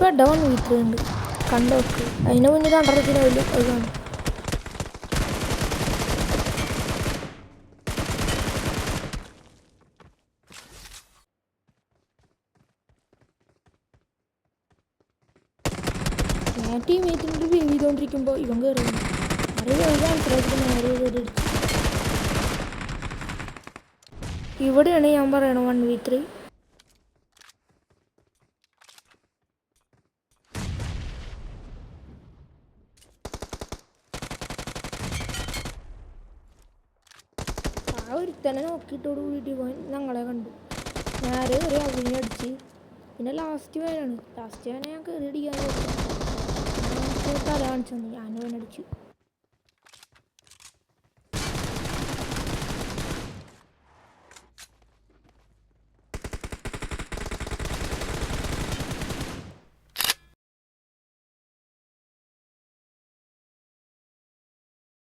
ഇപ്പം ഡൗൺ വീട്ടിലുണ്ട് കണ്ടോക്ക്. അതിന് മുന്നിൽ കണ്ടറത്തിനാവില്ല അത് കാണും. ഞാൻ ടീമേറ്റിൻ്റെ വ്യൂ ചെയ്തുകൊണ്ടിരിക്കുമ്പോൾ ഇവൻ കയറുന്നു. ഇവിടെയാണ് ഞാൻ പറയണത് 1v3. ആ ഒരുത്തനെ നോക്കിയിട്ടോട് കൂടിയിട്ട് പോയി ഞങ്ങളെ കണ്ടു. നേരെ ഒരു അവിനെ അടിച്ച്. പിന്നെ ലാസ്റ്റ് വേനാണ്. ലാസ്റ്റ് വേന ഞാൻ കയറി അടിക്കാൻ തല കാണിച്ചു. ഞാനും അവനടിച്ചു.